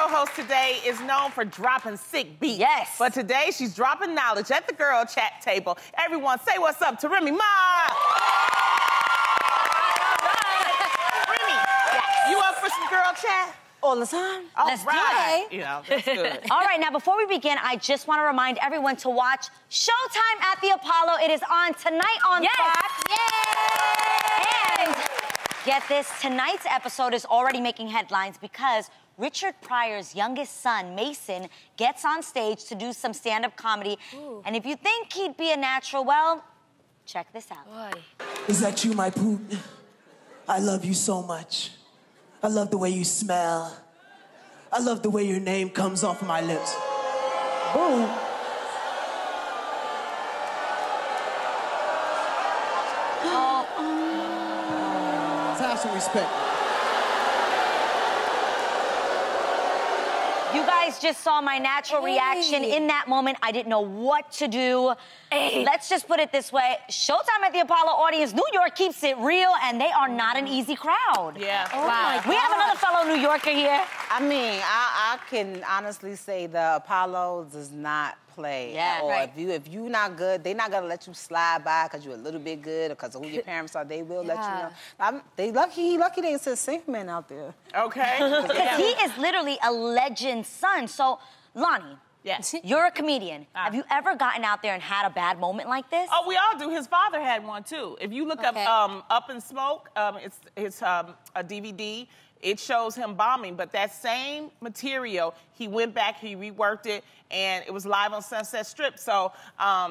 co-host today is known for dropping sick beats. Yes. But today, she's dropping knowledge at the girl chat table. Everyone say what's up to Remy Ma. Remy, you up for some girl chat? All the time. Let's do it. You know, that's good. All right, now before we begin, I just want to remind everyone to watch Showtime at the Apollo. It is on tonight on Fox. Yay! And get this, tonight's episode is already making headlines because Richard Pryor's youngest son, Mason, gets on stage to do some stand-up comedy. Ooh. And if you think he'd be a natural, well, check this out. Boy. Is that you, my Putin? I love you so much. I love the way you smell. I love the way your name comes off my lips. Boom. Let's have some respect. You guys just saw my natural reaction in that moment. I didn't know what to do. Let's just put it this way. Showtime at the Apollo audience, New York keeps it real, and they are not an easy crowd. Yeah. Oh wow. We have another fellow New Yorker here. I mean, I can honestly say the Apollo does not play at all. Right. If you not good, they're not gonna let you slide by because you're a little bit good or because of who your parents are. They will let you know. He lucky they ain't said safe man out there. Okay. Because he is literally a legend's son. So, Lonnie. Yes. You're a comedian. Have you ever gotten out there and had a bad moment like this? Oh, we all do. His father had one, too. If you look up Up in Smoke, it's a DVD. It shows him bombing, but that same material, he went back, he reworked it, and it was live on Sunset Strip. So,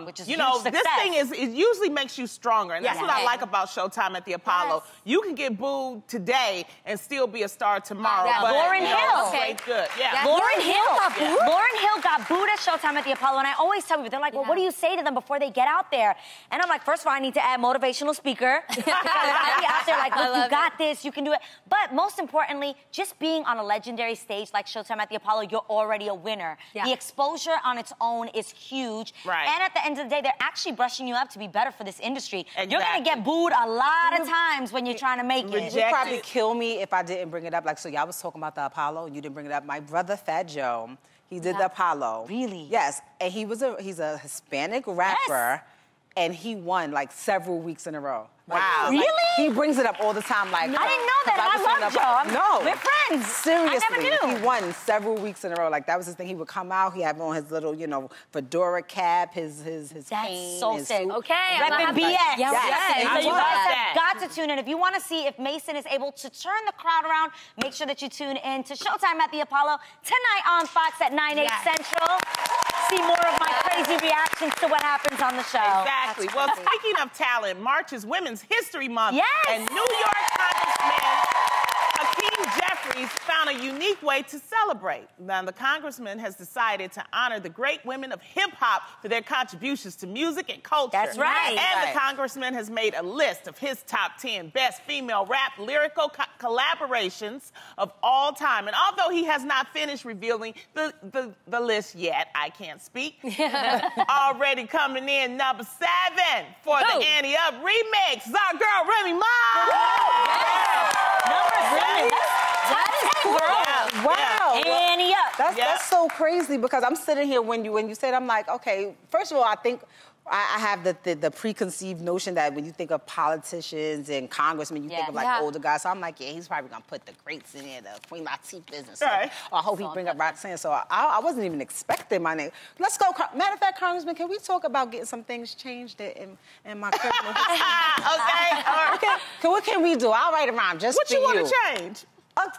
which is you know, huge this success. thing it usually makes you stronger, and that's what I like about Showtime at the Apollo. Yes. You can get booed today and still be a star tomorrow. But, Lauryn Hill. Straight good. Yeah. Lauryn Hill got booed at Showtime at the Apollo, and I always tell people, they're like, well, what do you say to them before they get out there? And I'm like, first of all, I need to add motivational speaker. Because I'll be out there like, look, you got this, you can do it. But most importantly, just being on a legendary stage like Showtime at the Apollo, you're already a winner. The exposure on its own is huge. Right. And at the end of the day, they're actually brushing you up to be better for this industry. Exactly. You're gonna get booed a lot of times when you're trying to make it. You'd probably kill me if I didn't bring it up. Like, so y'all was talking about the Apollo, and you didn't bring it up. My brother, Fat Joe, he did the Apollo. Really? Yes, and he's a Hispanic rapper, and he won like several weeks in a row. Wow. Really? He brings it up all the time. Like, I didn't know that. I love Joe. We're friends. Seriously. I never knew. He won several weeks in a row. Like, that was his thing. He would come out. He had on his little, you know, fedora cap, his cane. So his sick. suit. Okay. Repping BS. Yes. So you guys that. have got to tune in. If you want to see if Mason is able to turn the crowd around, make sure that you tune in to Showtime at the Apollo tonight on Fox at 9/8 Central. See more of my crazy reactions to what happens on the show. Exactly. Well, speaking of talent, March is Women's History Month. Yes. And New York Congressman Hakeem Jeffries found a unique way to celebrate. Now, the Congressman has decided to honor the great women of hip-hop for their contributions to music and culture. That's right. And the Congressman has made a list of his top 10 best female rap lyrical collaborations of all time. And although he has not finished revealing the list yet, I can't speak. Already coming in number 7 for the Ante Up remix is our girl Remy Ma. Number 7. That is cool. Yeah. Wow. Ante Up. That's so crazy because I'm sitting here when you said, I'm like, okay, first of all, I think I have the preconceived notion that when you think of politicians and congressmen, you think of like older guys. So I'm like, yeah, he's probably gonna put the greats in there, the Queen Latifahs and stuff. Right. I hope he bring up Roxanne. So I wasn't even expecting my name. Let's go. Matter of fact, Congressman, can we talk about getting some things changed in my criminal history? Okay. All right. Okay. What can we do? I'll write around just What for you you. want to change?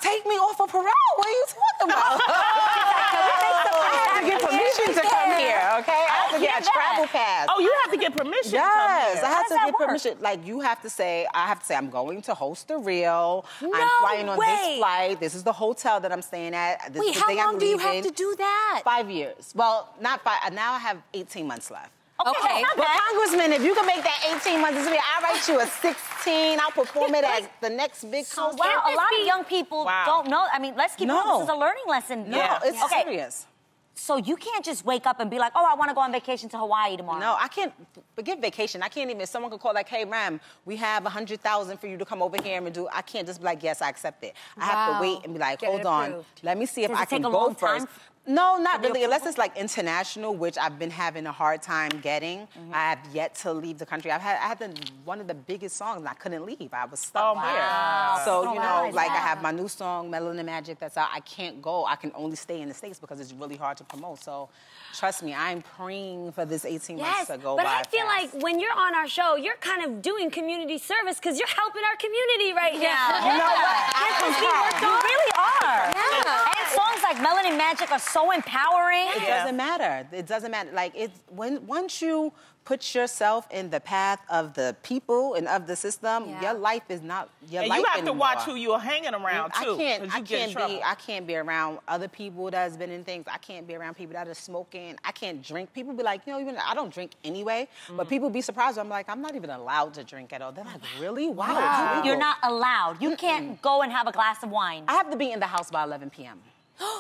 Take me off of parole. What are you talking about? I have to get permission to come here, okay? I have to get a travel pass. Oh, you have to get permission to come Yes, here. I have to get work? permission. Like, I have to say, I'm going to host the Real. No I'm flying on way. this flight. This is the hotel that I'm staying at. This Wait, is the how day I'm long do you leaving. have to do that? 5 years. Well, not 5. Now I have 18 months left. Okay. But Congressman, if you can make that 18 months, I'll write you a 16. I'll perform it as the next big concert. Wow, a lot of young people don't know. I mean, let's keep going. This is a learning lesson. No, it's serious. So you can't just wake up and be like, oh, I want to go on vacation to Hawaii tomorrow. No, I can't. Forget vacation. I can't even. Someone could call like, hey, Rem, we have 100,000 for you to come over here and do. I can't just be like, yes, I accept it. I have to wait and be like, hold on. Let me see if I can go first. No, not really, unless it's like international, which I've been having a hard time getting. I have yet to leave the country. I had one of the biggest songs and I couldn't leave. I was stuck here. So, you know, like I have my new song, Melanin Magic, that's out. I can't go. I can only stay in the States because it's really hard to promote. So, trust me, I'm praying for this 18 months to go by. But I feel like when you're on our show, you're kind of doing community service because you're helping our community right now. You know what? You really are. And songs like Melanin Magic are so empowering. It doesn't matter. It doesn't matter. Like, once you put yourself in the path of the people and of the system, your life is not your life anymore. And you have to watch who you're hanging around, too. I can't be around other people that's been in things. I can't be around people that are smoking. I can't drink. People be like, you know, even I don't drink anyway, but people be surprised. I'm like, I'm not even allowed to drink at all. They're like, really? Wow. You're not allowed. You can't go and have a glass of wine. I have to be in the house by 11 p.m.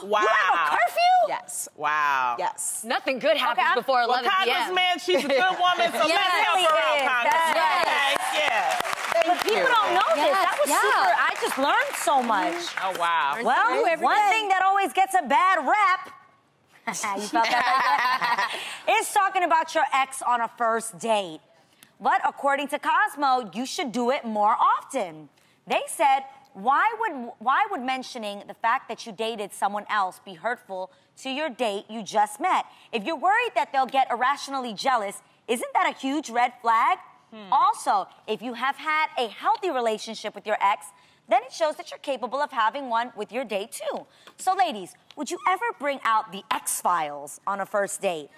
Wow. You have a curfew? Yes. Wow. Yes. Nothing good happens before 11 p.m. Congressman, she's a good woman, so let's help her out, Congressman. Yes. But people don't know this. That was super. I just learned so much. Oh, wow. Well, one thing that always gets a bad rap, you felt that is talking about your ex on a first date. But according to Cosmo, you should do it more often. They said, why would mentioning the fact that you dated someone else be hurtful to your date you just met? If you're worried that they'll get irrationally jealous, isn't that a huge red flag? Also, if you have had a healthy relationship with your ex, then it shows that you're capable of having one with your date too. So ladies, would you ever bring out the X-Files on a first date?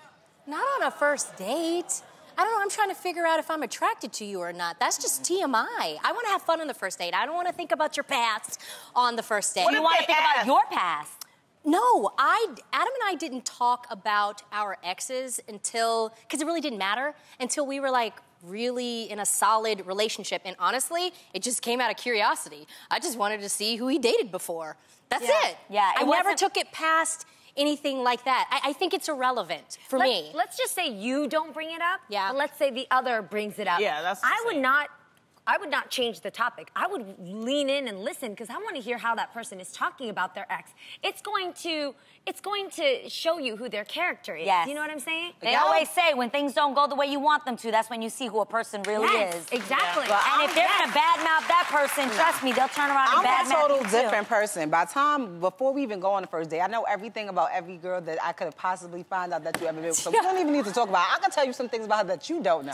Not on a first date. I don't know, I'm trying to figure out if I'm attracted to you or not. That's just TMI. I want to have fun on the first date. I don't want to think about your past on the first date. You want to think about your past? No, Adam and I didn't talk about our exes until, because it really didn't matter, until we were like really in a solid relationship. And honestly, it just came out of curiosity. I just wanted to see who he dated before. That's it. Yeah, I never took it past anything like that. I think it's irrelevant for me. Let's just say you don't bring it up. Yeah. But let's say the other brings it up. Yeah, that's I would not change the topic. I would lean in and listen because I want to hear how that person is talking about their ex. It's going to show you who their character is. Yes. You know what I'm saying? They always say when things don't go the way you want them to, that's when you see who a person really is. Exactly. And if they're gonna badmouth that person, trust me, they'll turn around and badmouth you I'm a total different person. By the time, before we even go on the first date, I know everything about every girl that I could have possibly found out that you ever been with. So we don't even need to talk about it. I can tell you some things about her that you don't know.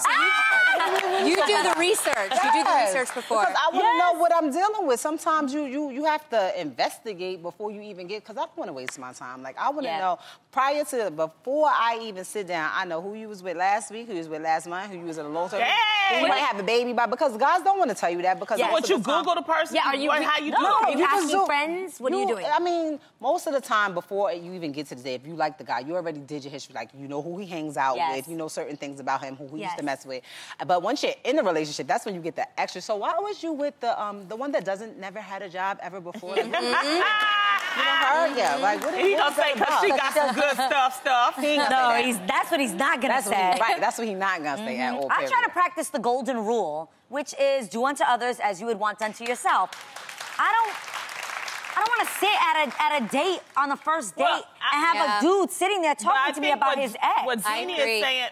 You do the research. You do the research before. Because I want to know what I'm dealing with. Sometimes you have to investigate before you even get, because I don't want to waste my time. Like, I want to know prior to, before I even sit down, I know who you was with last week, who you was with last month, who you was in a long term, who you might have a baby by, because guys don't want to tell you that. Because what, you Google the person? Yeah, are you, how you do are it? you asking friends? What are you doing? I mean, most of the time before you even get to the day, if you like the guy, you already did your history. Like, you know who he hangs out with, you know certain things about him, who he used to mess with. But once you're in a relationship, that's when you get the extra. So why was you with the one that never had a job ever before? You know her? Yeah. Like, what he gonna say because she got some good stuff. That's what he's not gonna say. Right, that's what he's not gonna say at all. I try to practice the golden rule, which is do unto others as you would want done to yourself. I don't want to sit at a date on the first date and have a dude sitting there talking to me about his ex.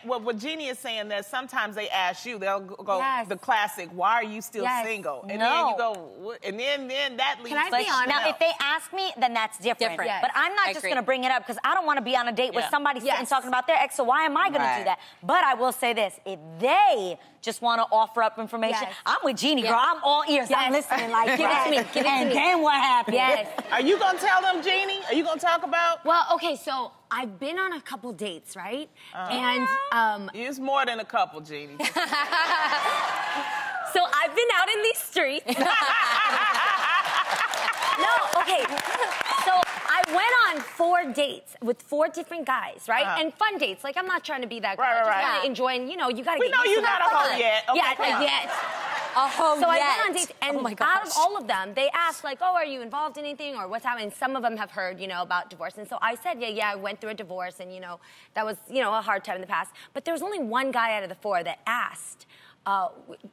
What Jeannie is saying that sometimes they ask you, they'll go the classic, why are you still single? And then you go, and then that leads. Can I be honest? Now, if they ask me, then that's different. Yes. But I'm not just going to bring it up because I don't want to be on a date with somebody sitting talking about their ex. So why am I going to do that? But I will say this: if they just want to offer up information, I'm with Jeannie, girl. I'm all ears. I'm listening. Like, give it to me. Give it to me. And then what happened? Yes. Are you gonna tell them, Jeannie? Are you gonna talk about? Well, okay, so I've been on a couple dates, right? And it's more than a couple, Jeannie. So I've been out in these streets. No, okay. So I went on 4 dates with 4 different guys, right? And fun dates. Like, I'm not trying to be that girl. I just want to enjoy, and, you know, you got to get used to We know you're not a hoe yet. Okay, yeah, yet. A hoe So yet. I went on dates, and out of all of them, they asked, like, oh, are you involved in anything, or what's happening? And some of them have heard, you know, about divorce. And so I said, yeah, I went through a divorce, and, you know, that was, you know, a hard time in the past. But there was only one guy out of the 4 that asked,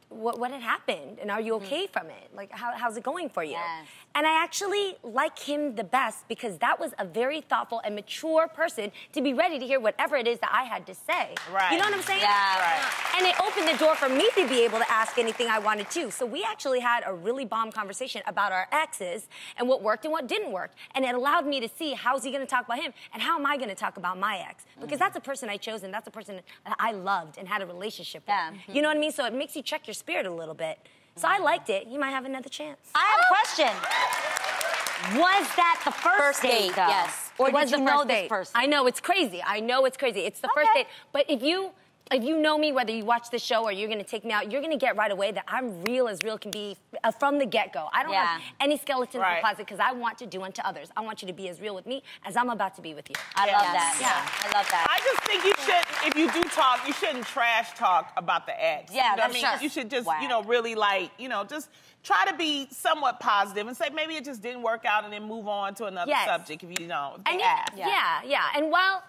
what had happened, and are you okay from it? Like, how's it going for you? Yes. And I actually like him the best because that was a very thoughtful and mature person to be ready to hear whatever it is that I had to say. Right. You know what I'm saying? Yeah. Right. And it opened the door for me to be able to ask anything I wanted to. So we actually had a really bomb conversation about our exes and what worked and what didn't work. And it allowed me to see how's he going to talk about him and how am I going to talk about my ex. Because that's a person I chose and that's a person that I loved and had a relationship with. Yeah. You know what I mean? So it makes you check your spirit a little bit. So I liked it. You might have another chance. I have a question. Was that the first date, though? Yes. Or It was did you the know first this date. person? I know, it's crazy. I know it's crazy. It's the first date. But if you know me, whether you watch the show or you're going to take me out, you're going to get right away that I'm real as real can be from the get-go. I don't have any skeletons in the closet because I want to do unto others. I want you to be as real with me as I'm about to be with you. I love that. Yeah. I love that. I just think you should, if you do talk, you shouldn't trash talk about the ex. Yeah, you know what I that's mean? sure. You should just, Wow. you know, really like, you know, just try to be somewhat positive and say maybe it just didn't work out and then move on to another subject if you know. And yeah. And while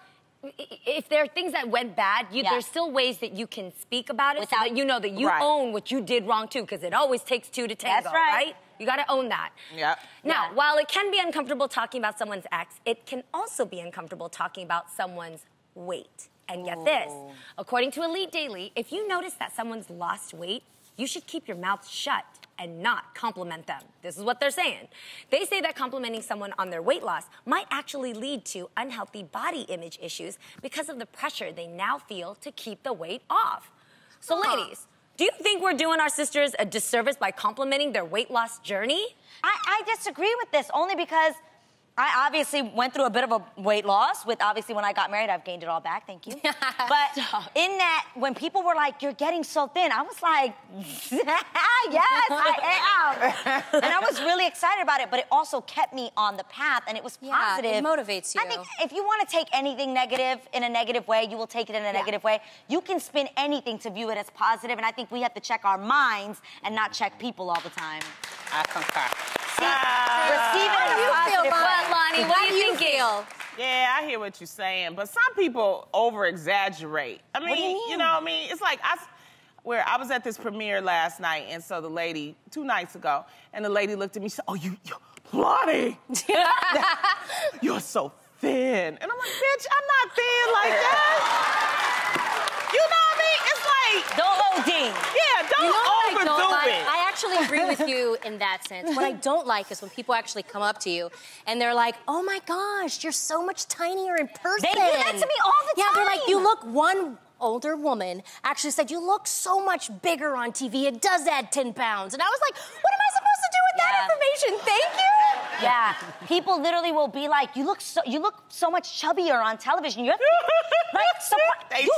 if there are things that went bad, there's still ways that you can speak about it so that you know that you own what you did wrong too, because it always takes 2 to tango, That's right. You got to own that. Yeah. Now, while it can be uncomfortable talking about someone's ex, it can also be uncomfortable talking about someone's weight. And get this, according to Elite Daily, if you notice that someone's lost weight, you should keep your mouth shut and not compliment them. This is what they're saying. They say that complimenting someone on their weight loss might actually lead to unhealthy body image issues because of the pressure they now feel to keep the weight off. So ladies, do you think we're doing our sisters a disservice by complimenting their weight loss journey? I disagree with this only because I obviously went through a bit of a weight loss with, obviously, when I got married, I've gained it all back, thank you. But in that, when people were like, you're getting so thin, I was like, yes, I am. And I was really excited about it, but it also kept me on the path, and it was positive. It motivates you. I think if you want to take anything negative in a negative way, you will take it in a negative way. You can spin anything to view it as positive, and I think we have to check our minds and not check people all the time. I concur. Receive it in a positive way. Lonnie, what do you feel? Yeah, I hear what you're saying, but some people over-exaggerate. I mean, What do you mean? know what I mean? It's like where I was at this premiere last night, and so the lady, 2 nights ago, and the lady looked at me and said, oh, Lonnie, you're so thin. And I'm like, bitch, I'm not thin like that. You know what I mean? It's like... Don't OD. Yeah, don't overdo it. I actually agree with you in that sense. What I don't like is when people actually come up to you and they're like, oh my gosh, you're so much tinier in person. They do that to me all the time. Yeah, they're like, you look, one older woman actually said, you look so much bigger on TV. It does add 10 pounds. And I was like, what am I supposed to do with that information? Thank you. Yeah, people literally will be like, you look so much chubbier on television. You're like, you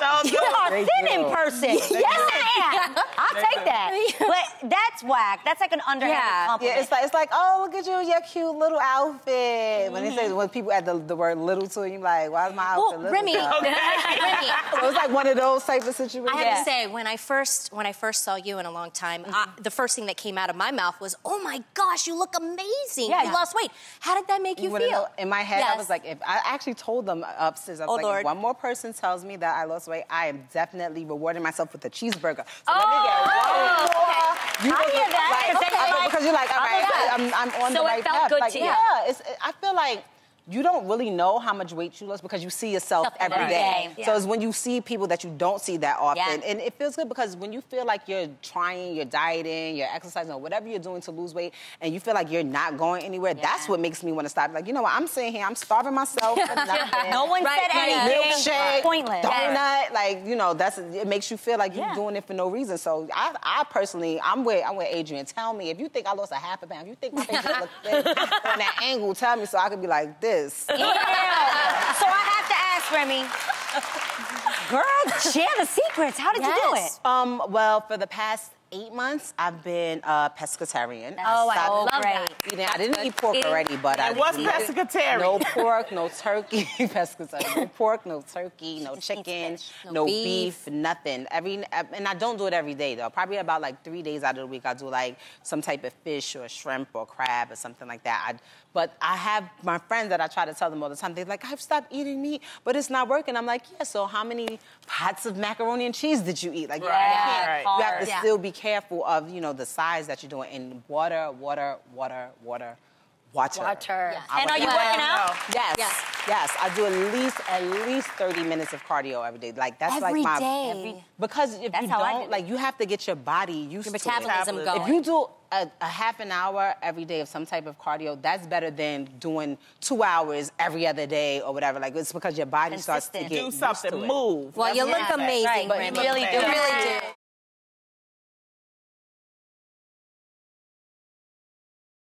are thin in person. Yes, I am. I'll take that. But that's whack. That's like an underhanded compliment. Yeah, it's like, oh, look at you, your cute little outfit. When people add the word little to it, you're like, why is my outfit little? Remy, Remy. It was like one of those type of situations. I have to say, when I first saw you in a long time, the first thing that came out of my mouth was, oh my gosh, you look amazing. You lost weight. How did that make you feel? In my head, I was like, I actually told them upstairs, I was like, if one more person tells me that I lost weight, I am definitely rewarding myself with a cheeseburger. So let me get one more. I hear that. Because you're like, all right, I'm on the right path. So it felt good to you. Yeah, I feel like you don't really know how much weight you lost because you see yourself every day. So it's when you see people that you don't see that often. And it feels good because when you feel like you're trying, you're dieting, you're exercising, or whatever you're doing to lose weight, and you feel like you're not going anywhere, that's what makes me want to stop. Like, you know what, I'm sitting here, I'm starving myself. No one said anything. Milkshake, pointless. donut, like, you know, it makes you feel like you're doing it for no reason. So I personally, I'm with Adrian. Tell me, if you think I lost a half a pound, if you think my face looks thin on that angle, tell me so I could be like this. So I have to ask, Remy, girl, share the secrets. How did you do it? Well, for the past 8 months, I've been pescatarian. Oh, I love that. I didn't eat pork already, but I what's pescatarian? No pork, no turkey. Pescatarian. No pork, no turkey, no chicken, no beef, nothing. And I don't do it every day, though. Probably about like 3 days out of the week, I do like some type of fish or shrimp or crab or something like that. But I have my friends that I try to tell them all the time. They're like, I've stopped eating meat, but it's not working. I'm like, yeah, so how many pots of macaroni and cheese did you eat? Like, you have to still be careful of, the size that you're doing. And water. Yes. And are you working out? Yes. I do at least 30 minutes of cardio every day. Like that's every like my day. Because if you don't, like you have to get your body used to metabolism it. going. If you do a half an hour every day of some type of cardio, that's better than doing 2 hours every other day or whatever. Like it's because your body starts to get do something, used to move. Well, you look amazing, Right. Remy. You really do. You really do.